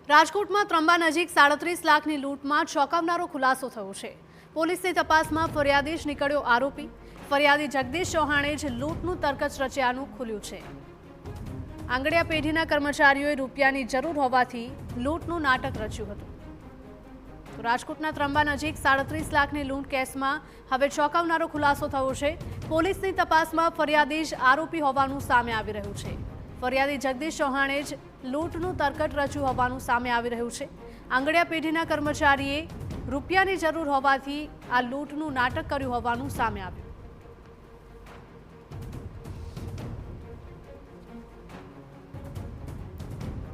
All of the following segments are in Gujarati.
રાજકોટમાં ત્રંબા નજીક 37 લાખની લૂંટમાં ચોંકાવનારો ખુલાસો થયો છે। પોલીસની તપાસમાં ફરિયાદી જ નીકળ્યો આરોપી। ફરિયાદી જગદીશ ચૌહાણે જ લૂંટનું તરકચ રચ્યાનું ખુલ્યું છે। આંગડિયા પેઢીના કર્મચારીઓએ રૂપિયાની જરૂર હોવાથી લૂંટનું નાટક રચ્યું હતું। તો રાજકોટના ત્રંબા નજીક 37 લાખની લૂંટ કેસમાં હવે ચોંકાવનારો ખુલાસો થયો છે। પોલીસની તપાસમાં ફરિયાદી જ આરોપી હોવાનું સામે આવી રહ્યું છે। ફરિયાદી જગદીશ ચૌહાણે જ લૂંટનું તરકટ રચ્યું હોવાનું સામે આવી રહ્યું છે। આંગડિયા પેઢીના કર્મચારીએ રૂપિયાની જરૂર હોવાથી આ લૂંટનું નાટક કર્યું હોવાનું સામે આવ્યું।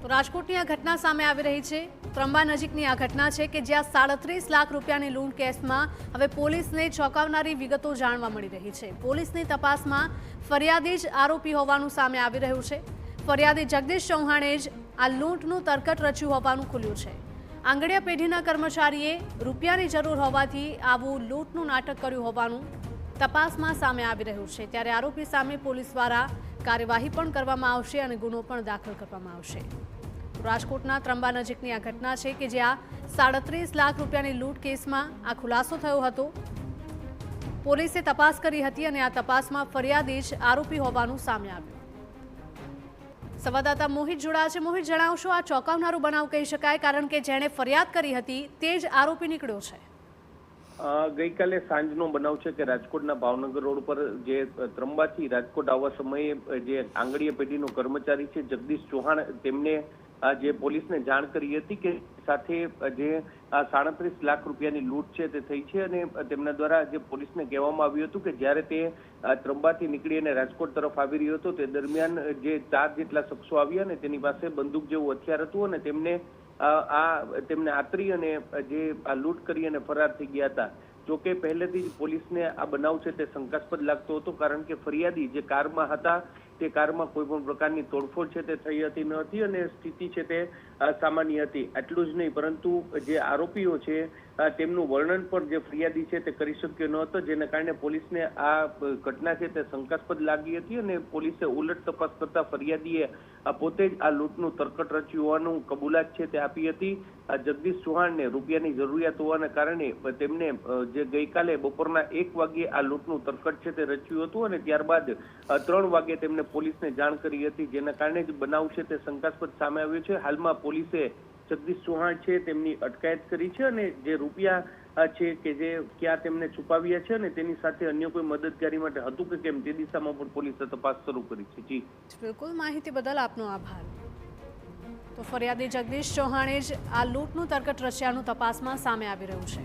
તો રાજકોટની આ ઘટના સામે આવી રહી છે। ત્રંબા નજીકની આ ઘટના છે કે જ્યાં 37 લાખ રૂપિયાની લૂંટ કેસમાં હવે પોલીસને ચોંકાવનારી વિગતો જાણવા મળી રહી છે। પોલીસની તપાસમાં ફરિયાદી જ આરોપી હોવાનું સામે આવી રહ્યું છે। ફરિયાદી જગદીશ ચૌહાણે જ આ લૂંટનું તરકટ રચ્યું હોવાનું ખુલ્યું છે। આંગડિયા પેઢીના કર્મચારીએ રૂપિયાની જરૂર હોવાથી આવું લૂંટનું નાટક કર્યું હોવાનું તપાસમાં સામે આવી રહ્યું છે। ત્યારે આરોપી સામે પોલીસ દ્વારા કાર્યવાહી પણ કરવામાં આવશે અને ગુનો પણ દાખલ કરવામાં આવશે। રાજકોટના ત્રંબા નજીકની આ ઘટના છે કે જ્યાં 37 લાખ રૂપિયાની લૂંટ કેસમાં આ ખુલાસો થયો હતો। પોલીસે તપાસ કરી હતી અને આ તપાસમાં ફરિયાદી જ આરોપી હોવાનું સામે આવ્યું। સંવાદદાતા મોહિત જોડાયા છે। મોહિત, જણાવશો આ ચોંકાવનારો બનાવ કહી શકાય, કારણ કે જેણે ફરિયાદ કરી હતી તે જ આરોપી નીકળ્યો છે। ગઈકાલે સાંજનો બનાવ છે કે રાજકોટના ભાવનગર રોડ પર જે ત્રંબાથી રાજકોટ આવવા સમયે જે આંગડિયા પેઢીનો કર્મચારી છે જગદીશ ચૌહાણ, તેમને જે પોલીસને જાણ કરી હતી કે સાથે જે 37 લાખ રૂપિયાની લૂંટ છે તે થઈ છે અને તેમના દ્વારા જે પોલીસને કહેવામાં આવ્યું હતું કે જ્યારે તે ત્રંબાથી નીકળી અને રાજકોટ તરફ આવી રહ્યો હતો તે દરમિયાન જે 4 જેટલા શખ્સો આવ્યા અને તેની પાસે બંદૂક જેવું હથિયાર હતું અને તેમને આતરી અને જે આ લૂંટ કરી અને ફરાર થઈ ગયા હતા। જોકે પહેલેથી જ પોલીસને આ બનાવ છે તે શંકાસ્પદ લાગતો હતો, કારણ કે ફરિયાદી જે કારમાં હતા તે કારમાં કોઈ પણ પ્રકારની તોડફોડ છે તે થઈ હતી ન હતી અને સ્થિતિ છે તે સામાન્ય હતી। આટલું જ નહીં, પરંતુ જે આરોપીઓ છે તેમનું વર્ણન પણ જે ફરિયાદી છે તે કરી શક્યો ન હતો, જેના કારણે પોલીસને આ ઘટના છે તે શંકાસ્પદ લાગી હતી અને પોલીસે ઉલટ તપાસ કરતા ફરિયાદીએ પોતે જ આ લૂંટનું તરકટ રચ્યું હોવાનું કબૂલાત છે તે આપી હતી। જગદીશ ચૌહાણને રૂપિયાની જરૂરિયાત હોવાના કારણે તેમને જે ગઈકાલે બપોરના 1 વાગ્યે આ લૂંટનું તરકટ છે તે રચ્યું હતું અને ત્યારબાદ 3 વાગ્યે તેમને પોલીસને જાણ કરી હતી, જેના કારણે જ બનાવ છે તે શંકાસ્પદ સામે આવ્યો છે। હાલમાં પોલીસે જગદીશ ચૌહાણ છે તેમની અટકાયત કરી છે અને જે રૂપિયા છે કે જે ક્યાં તેમને છુપાવ્યા છે અને તેની સાથે અન્ય કોઈ મદદગારી માટે હતું કે કેમ તે દિશામાં પણ પોલીસે તપાસ શરૂ કરી છે। જી બિલકુલ, માહિતી બદલ આપનો આભાર। તો ફરિયાદી જગદીશ ચૌહાણે જ આ લૂંટનું તરકટ રચ્યાનું તપાસમાં સામે આવી રહ્યું છે।